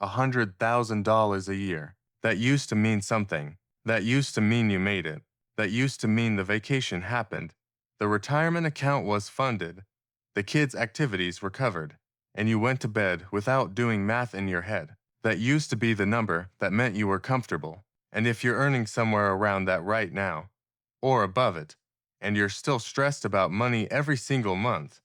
$100,000 a year. That used to mean something. That used to mean you made it. That used to mean the vacation happened. The retirement account was funded. The kids' activities were covered. And you went to bed without doing math in your head. That used to be the number that meant you were comfortable. And if you're earning somewhere around that right now, or above it, and you're still stressed about money every single month,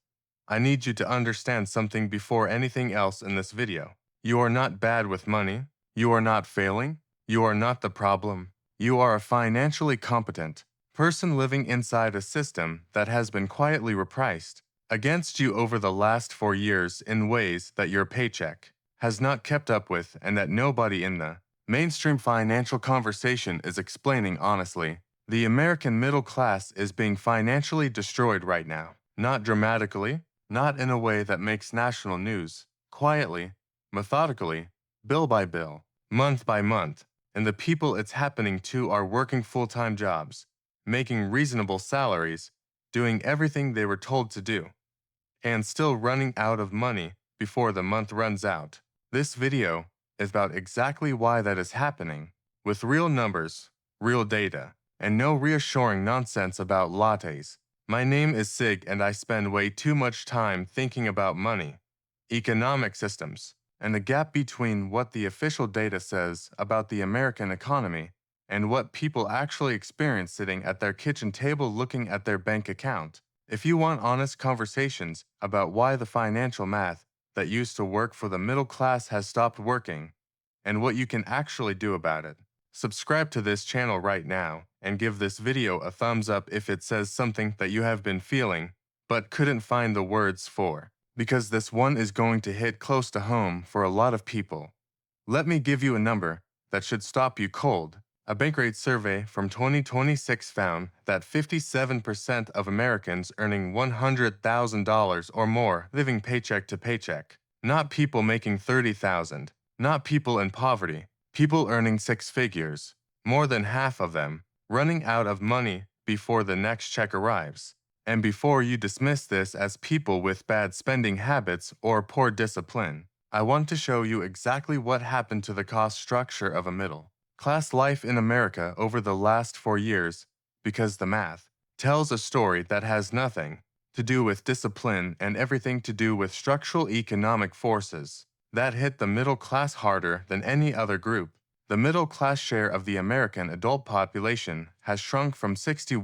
I need you to understand something before anything else in this video. You are not bad with money. You are not failing. You are not the problem. You are a financially competent person living inside a system that has been quietly repriced against you over the last 4 years in ways that your paycheck has not kept up with and that nobody in the mainstream financial conversation is explaining honestly. The American middle class is being financially destroyed right now. Not dramatically, not in a way that makes national news. Quietly, methodically, bill by bill, month by month, and the people it's happening to are working full-time jobs, making reasonable salaries, doing everything they were told to do, and still running out of money before the month runs out. This video is about exactly why that is happening, with real numbers, real data, and no reassuring nonsense about lattes. My name is Sig and I spend way too much time thinking about money, economic systems, and the gap between what the official data says about the American economy and what people actually experience sitting at their kitchen table looking at their bank account. If you want honest conversations about why the financial math that used to work for the middle class has stopped working, and what you can actually do about it, subscribe to this channel right now and give this video a thumbs up if it says something that you have been feeling but couldn't find the words for, because this one is going to hit close to home for a lot of people. Let me give you a number that should stop you cold. A Bankrate survey from 2026 found that 57% of Americans earning $100,000 or more living paycheck to paycheck. Not people making $30,000, not people in poverty, people earning six figures. More than half of them running out of money before the next check arrives. And before you dismiss this as people with bad spending habits or poor discipline, I want to show you exactly what happened to the cost structure of a middle class life in America over the last 4 years, because the math tells a story that has nothing to do with discipline and everything to do with structural economic forces that hit the middle class harder than any other group. The middle class share of the American adult population has shrunk from 61%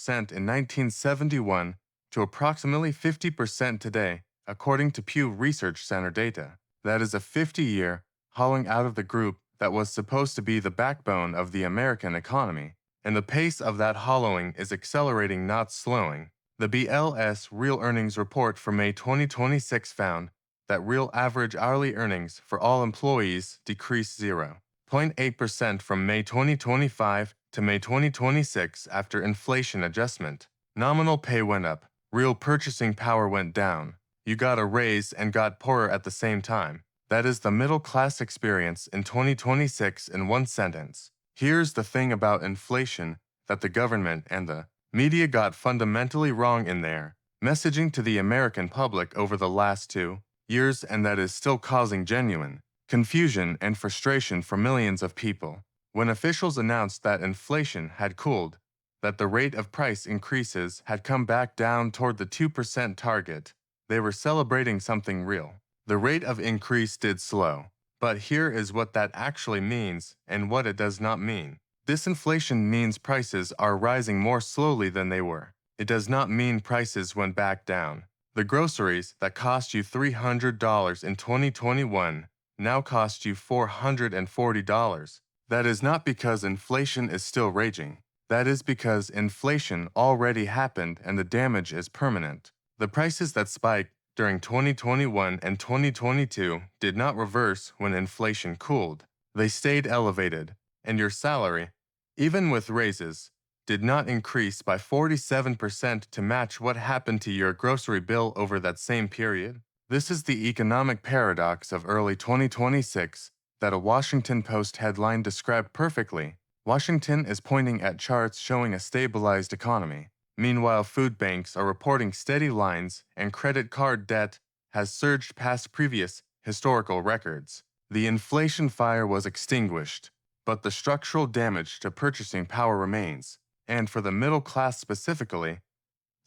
in 1971 to approximately 50% today, according to Pew Research Center data. That is a 50-year hollowing out of the group that was supposed to be the backbone of the American economy, and the pace of that hollowing is accelerating, not slowing. The BLS Real Earnings Report for May 2026 found that real average hourly earnings for all employees decreased 0.8% from May 2025 to May 2026 after inflation adjustment. Nominal pay went up, real purchasing power went down. You got a raise and got poorer at the same time. That is the middle class experience in 2026 in one sentence. Here's the thing about inflation that the government and the media got fundamentally wrong in their messaging to the American public over the last 2 years, and that is still causing genuine confusion and frustration for millions of people. When officials announced that inflation had cooled, that the rate of price increases had come back down toward the 2% target, they were celebrating something real. The rate of increase did slow, but here is what that actually means and what it does not mean. Disinflation means prices are rising more slowly than they were. It does not mean prices went back down. The groceries that cost you $300 in 2021 now cost you $440. That is not because inflation is still raging. That is because inflation already happened and the damage is permanent. The prices that spiked during 2021 and 2022 did not reverse when inflation cooled. They stayed elevated, and your salary, even with raises, did not increase by 47% to match what happened to your grocery bill over that same period. This is the economic paradox of early 2026 that a Washington Post headline described perfectly. Washington is pointing at charts showing a stabilized economy. Meanwhile, food banks are reporting steady lines and credit card debt has surged past previous historical records. The inflation fire was extinguished, but the structural damage to purchasing power remains, and for the middle class specifically,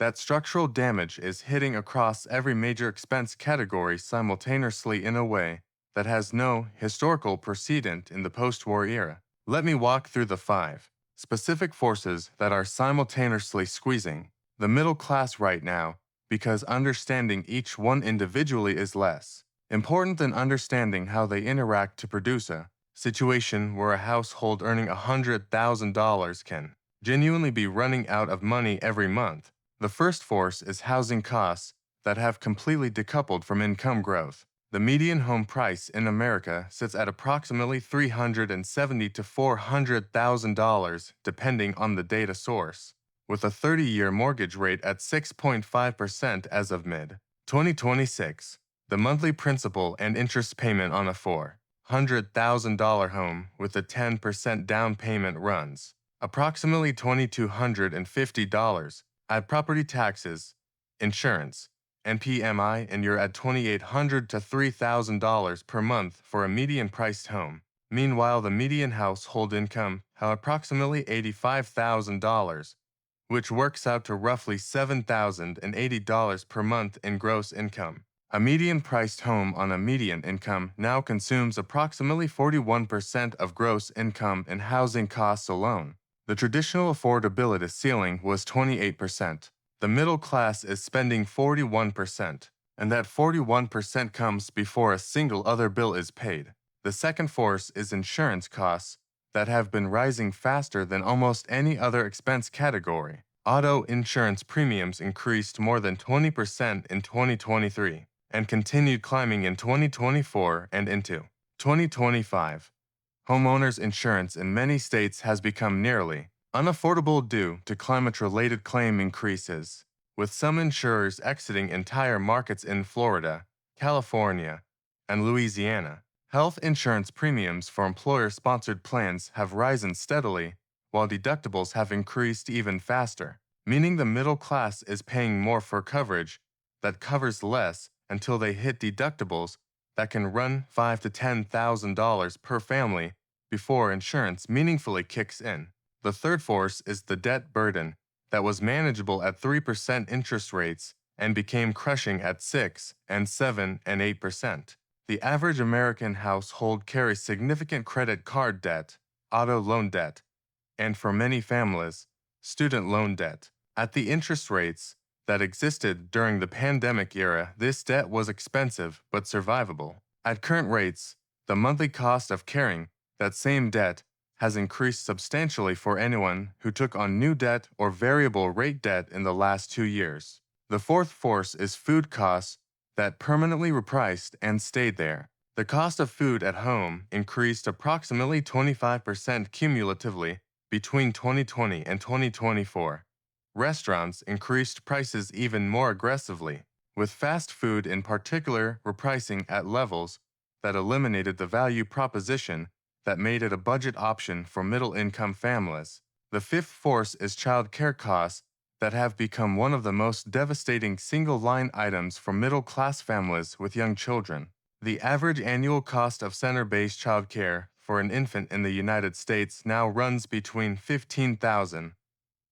that structural damage is hitting across every major expense category simultaneously in a way that has no historical precedent in the post-war era. Let me walk through the 5 specific forces that are simultaneously squeezing the middle class right now, because understanding each one individually is less important than understanding how they interact to produce a situation where a household earning $100,000 can genuinely be running out of money every month. The first force is housing costs that have completely decoupled from income growth. The median home price in America sits at approximately $370,000 to $400,000 depending on the data source, with a 30-year mortgage rate at 6.5% as of mid-2026. The monthly principal and interest payment on a $400,000 home with a 10% down payment runs approximately $2,250. Add property taxes, insurance, and PMI, and you're at $2,800 to $3,000 per month for a median-priced home. Meanwhile, the median household income has approximately $85,000, which works out to roughly $7,080 per month in gross income. A median-priced home on a median income now consumes approximately 41% of gross income in housing costs alone. The traditional affordability ceiling was 28%. The middle class is spending 41%, and that 41% comes before a single other bill is paid. The second force is insurance costs that have been rising faster than almost any other expense category. Auto insurance premiums increased more than 20% in 2023 and continued climbing in 2024 and into 2025. Homeowners insurance in many states has become nearly unaffordable due to climate-related claim increases, with some insurers exiting entire markets in Florida, California, and Louisiana. Health insurance premiums for employer-sponsored plans have risen steadily, while deductibles have increased even faster, meaning the middle class is paying more for coverage that covers less until they hit deductibles that can run $5,000 to $10,000 per family before insurance meaningfully kicks in. The third force is the debt burden that was manageable at 3% interest rates and became crushing at 6 and 7 and 8%. The average American household carries significant credit card debt, auto loan debt, and for many families, student loan debt. At the interest rates that existed during the pandemic era, this debt was expensive but survivable. At current rates, the monthly cost of carrying that same debt has increased substantially for anyone who took on new debt or variable rate debt in the last 2 years. The fourth force is food costs that permanently repriced and stayed there. The cost of food at home increased approximately 25% cumulatively between 2020 and 2024. Restaurants increased prices even more aggressively, with fast food in particular repricing at levels that eliminated the value proposition that made it a budget option for middle-income families. The fifth force is child care costs that have become one of the most devastating single-line items for middle-class families with young children. The average annual cost of center-based child care for an infant in the United States now runs between $15,000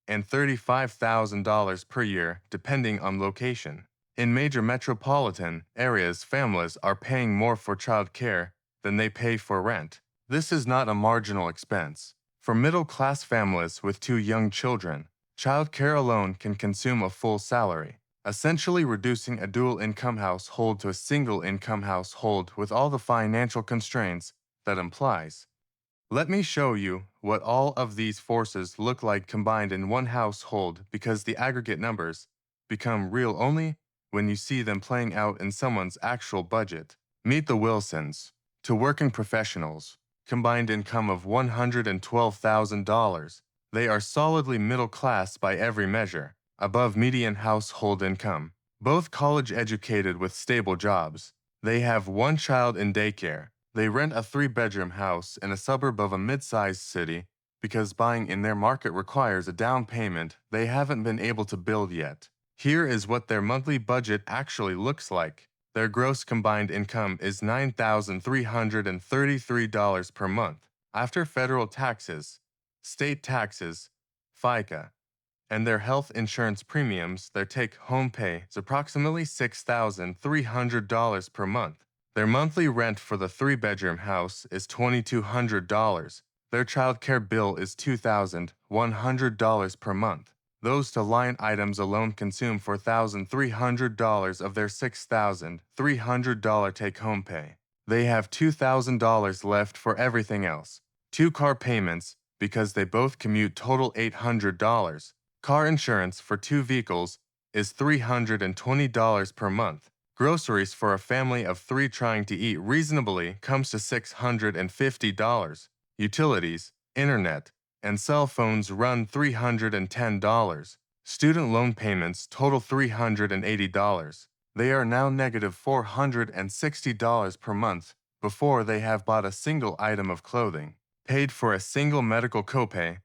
and $35,000 per year, depending on location. In major metropolitan areas, families are paying more for child care than they pay for rent. This is not a marginal expense. For middle-class families with 2 young children, child care alone can consume a full salary, essentially reducing a dual-income household to a single-income household with all the financial constraints that implies. Let me show you what all of these forces look like combined in one household, because the aggregate numbers become real only when you see them playing out in someone's actual budget. Meet the Wilsons. To working professionals, combined income of $112,000. They are solidly middle class by every measure, above median household income. Both college educated with stable jobs. They have 1 child in daycare. They rent a 3-bedroom house in a suburb of a mid-sized city because buying in their market requires a down payment they haven't been able to build yet. Here is what their monthly budget actually looks like. Their gross combined income is $9,333 per month. After federal taxes, state taxes, FICA, and their health insurance premiums, their take-home pay is approximately $6,300 per month. Their monthly rent for the three-bedroom house is $2,200. Their child care bill is $2,100 per month. Those two line items alone consume $4,300 of their $6,300 take-home pay. They have $2,000 left for everything else. Two car payments, because they both commute, total $800. Car insurance for two vehicles is $320 per month. Groceries for a family of three trying to eat reasonably comes to $650. Utilities, internet, and cell phones run $310. Student loan payments total $380. They are now negative $460 per month before they have bought a single item of clothing, paid for a single medical copay,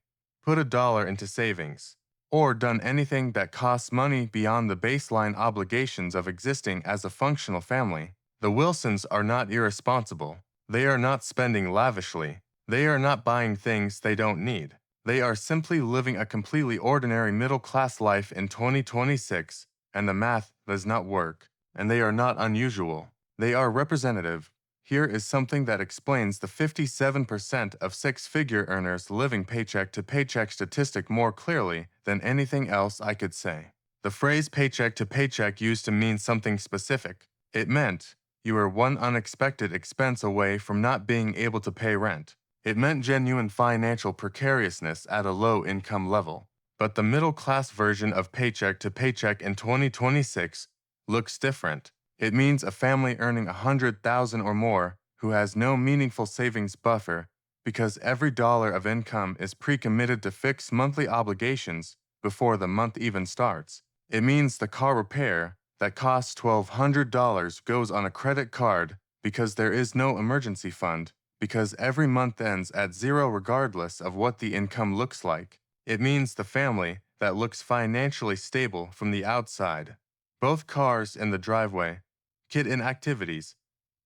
put $1 into savings, or done anything that costs money beyond the baseline obligations of existing as a functional family. The Wilsons are not irresponsible. They are not spending lavishly. They are not buying things they don't need. They are simply living a completely ordinary middle-class life in 2026, and the math does not work, and they are not unusual. They are representative. Here is something that explains the 57% of six-figure earners living paycheck to paycheck statistic more clearly than anything else I could say. The phrase paycheck to paycheck used to mean something specific. It meant you were one unexpected expense away from not being able to pay rent. It meant genuine financial precariousness at a low income level. But the middle-class version of paycheck to paycheck in 2026 looks different. It means a family earning $100,000 or more who has no meaningful savings buffer because every dollar of income is pre-committed to fixed monthly obligations before the month even starts. It means the car repair that costs $1,200 goes on a credit card because there is no emergency fund, because every month ends at zero regardless of what the income looks like. It means the family that looks financially stable from the outside. Both cars in the driveway, kid in activities,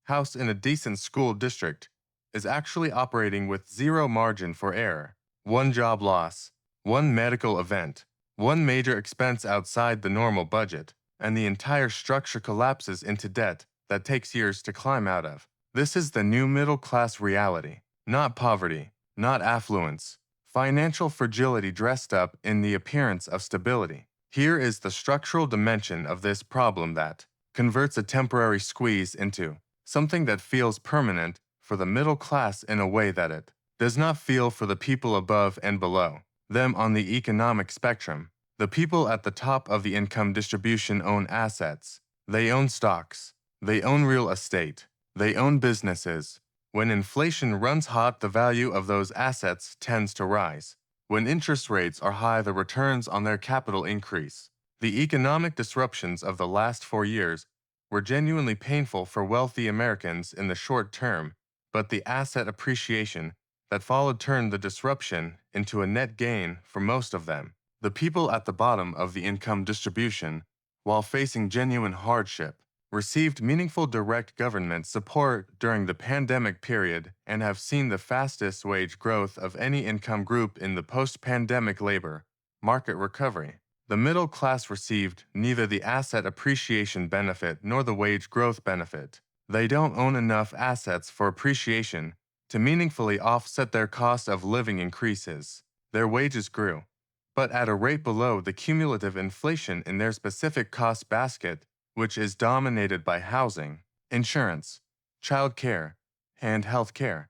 house in a decent school district, is actually operating with zero margin for error. One job loss, one medical event, one major expense outside the normal budget, and the entire structure collapses into debt that takes years to climb out of. This is the new middle-class reality, not poverty, not affluence, financial fragility dressed up in the appearance of stability. Here is the structural dimension of this problem that converts a temporary squeeze into something that feels permanent for the middle class in a way that it does not feel for the people above and below them on the economic spectrum. The people at the top of the income distribution own assets. They own stocks. They own real estate. They own businesses. When inflation runs hot, the value of those assets tends to rise. When interest rates are high, the returns on their capital increase. The economic disruptions of the last 4 years were genuinely painful for wealthy Americans in the short term, but the asset appreciation that followed turned the disruption into a net gain for most of them. The people at the bottom of the income distribution, while facing genuine hardship, received meaningful direct government support during the pandemic period and have seen the fastest wage growth of any income group in the post-pandemic labor market recovery. The middle class received neither the asset appreciation benefit nor the wage growth benefit. They don't own enough assets for appreciation to meaningfully offset their cost of living increases. Their wages grew, but at a rate below the cumulative inflation in their specific cost basket, which is dominated by housing, insurance, child care, and health care,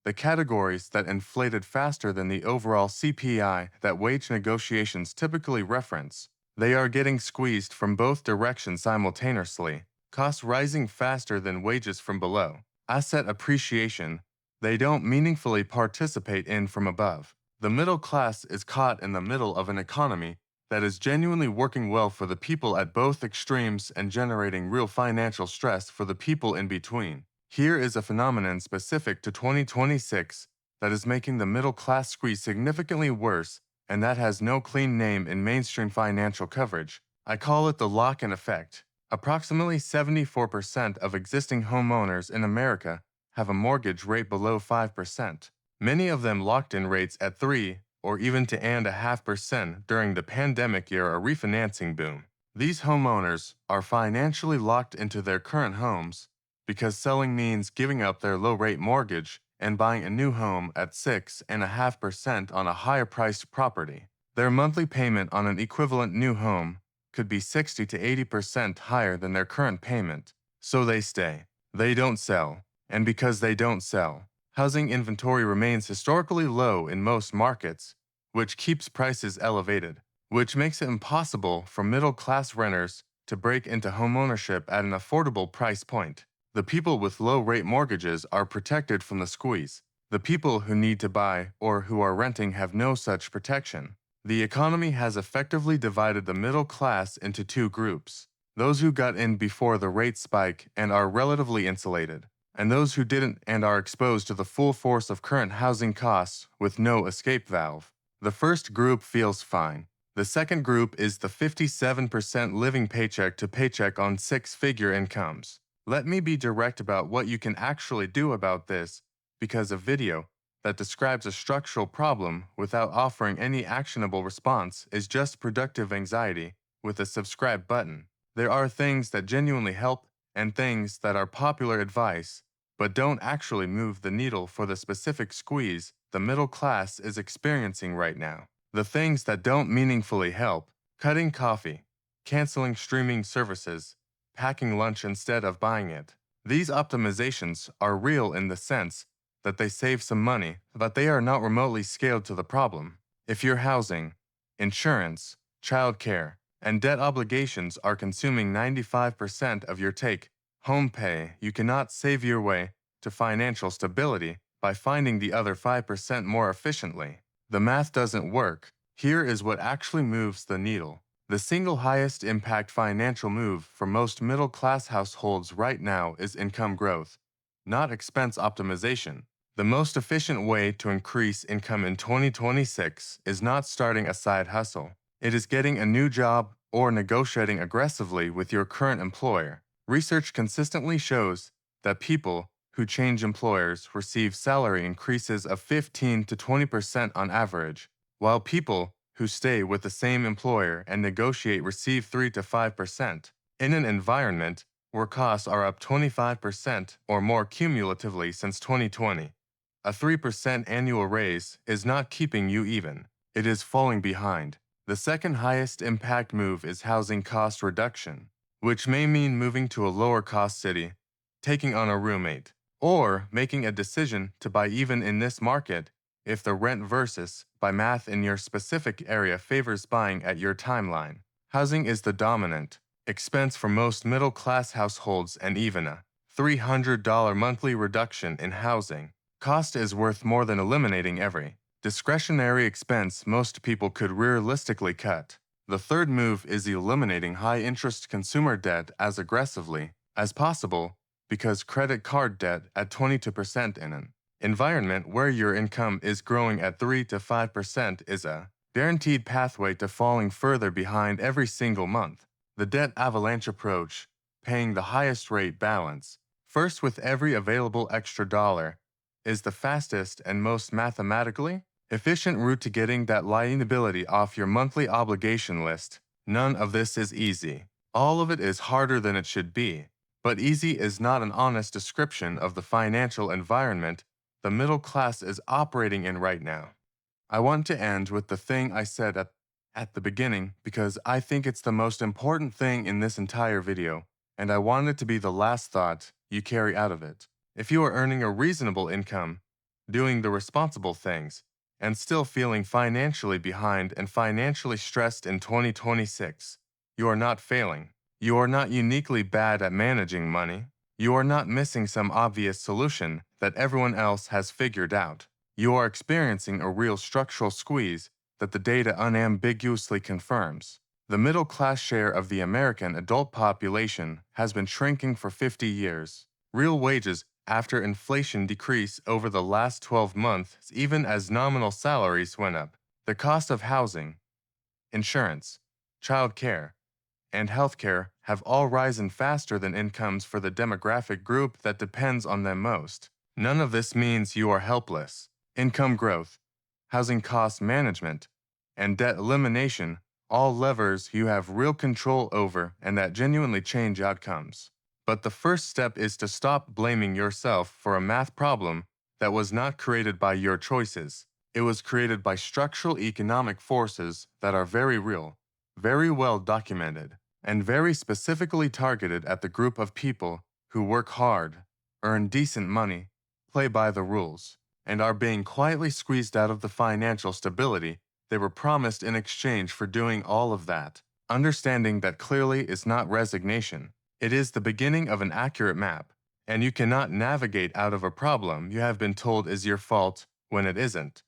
the categories that inflated faster than the overall CPI that wage negotiations typically reference. They are getting squeezed from both directions simultaneously, costs rising faster than wages from below. Asset appreciation, they don't meaningfully participate in from above. The middle class is caught in the middle of an economy that is genuinely working well for the people at both extremes and generating real financial stress for the people in between. Here is a phenomenon specific to 2026 that is making the middle class squeeze significantly worse, and that has no clean name in mainstream financial coverage. I call it the lock-in effect. Approximately 74% of existing homeowners in America have a mortgage rate below 5%. Many of them locked in rates at 3 or even to and a half percent during the pandemic era refinancing boom. These homeowners are financially locked into their current homes because selling means giving up their low-rate mortgage and buying a new home at 6.5% on a higher-priced property. Their monthly payment on an equivalent new home could be 60 to 80% higher than their current payment. So they stay. They don't sell. And because they don't sell, housing inventory remains historically low in most markets, which keeps prices elevated, which makes it impossible for middle-class renters to break into homeownership at an affordable price point. The people with low-rate mortgages are protected from the squeeze. The people who need to buy or who are renting have no such protection. The economy has effectively divided the middle class into two groups: those who got in before the rate spike and are relatively insulated, and those who didn't and are exposed to the full force of current housing costs with no escape valve. The first group feels fine. The second group is the 57% living paycheck to paycheck on six-figure incomes. Let me be direct about what you can actually do about this, because a video that describes a structural problem without offering any actionable response is just productive anxiety with a subscribe button. There are things that genuinely help and things that are popular advice, but don't actually move the needle for the specific squeeze the middle class is experiencing right now. The things that don't meaningfully help: cutting coffee, canceling streaming services, packing lunch instead of buying it. These optimizations are real in the sense that they save some money, but they are not remotely scaled to the problem. If your housing, insurance, childcare, and debt obligations are consuming 95% of your take-home pay, you cannot save your way to financial stability by finding the other 5% more efficiently. The math doesn't work. Here is what actually moves the needle. The single highest impact financial move for most middle-class households right now is income growth, not expense optimization. The most efficient way to increase income in 2026 is not starting a side hustle. It is getting a new job or negotiating aggressively with your current employer. Research consistently shows that people who change employers receive salary increases of 15 to 20% on average, while people who stay with the same employer and negotiate receive 3 to 5%. In an environment where costs are up 25% or more cumulatively since 2020, a 3% annual raise is not keeping you even. It is falling behind. The second highest impact move is housing cost reduction, which may mean moving to a lower cost city, taking on a roommate, or making a decision to buy even in this market if the rent versus by math in your specific area favors buying at your timeline. Housing is the dominant expense for most middle-class households, and even a $300 monthly reduction in housing cost is worth more than eliminating every discretionary expense most people could realistically cut. The third move is eliminating high-interest consumer debt as aggressively as possible, because credit card debt at 22% in an environment where your income is growing at 3 to 5% is a guaranteed pathway to falling further behind every single month. The debt avalanche approach, paying the highest rate balance first with every available extra dollar, is the fastest and most mathematically efficient route to getting that liability off your monthly obligation list. None of this is easy. All of it is harder than it should be. But easy is not an honest description of the financial environment the middle class is operating in right now. I want to end with the thing I said at the beginning because I think it's the most important thing in this entire video, and I want it to be the last thought you carry out of it. If you are earning a reasonable income, doing the responsible things, and still feeling financially behind and financially stressed in 2026, you are not failing. You are not uniquely bad at managing money. You are not missing some obvious solution that everyone else has figured out. You are experiencing a real structural squeeze that the data unambiguously confirms. The middle-class share of the American adult population has been shrinking for 50 years. Real wages after inflation decrease over the last 12 months even as nominal salaries went up. The cost of housing, insurance, child care, and healthcare have all risen faster than incomes for the demographic group that depends on them most. None of this means you are helpless. Income growth, housing cost management, and debt elimination, all levers you have real control over and that genuinely change outcomes. But the first step is to stop blaming yourself for a math problem that was not created by your choices. It was created by structural economic forces that are very real, very well documented, and very specifically targeted at the group of people who work hard, earn decent money, play by the rules, and are being quietly squeezed out of the financial stability they were promised in exchange for doing all of that. Understanding that clearly is not resignation. It is the beginning of an accurate map, and you cannot navigate out of a problem you have been told is your fault when it isn't.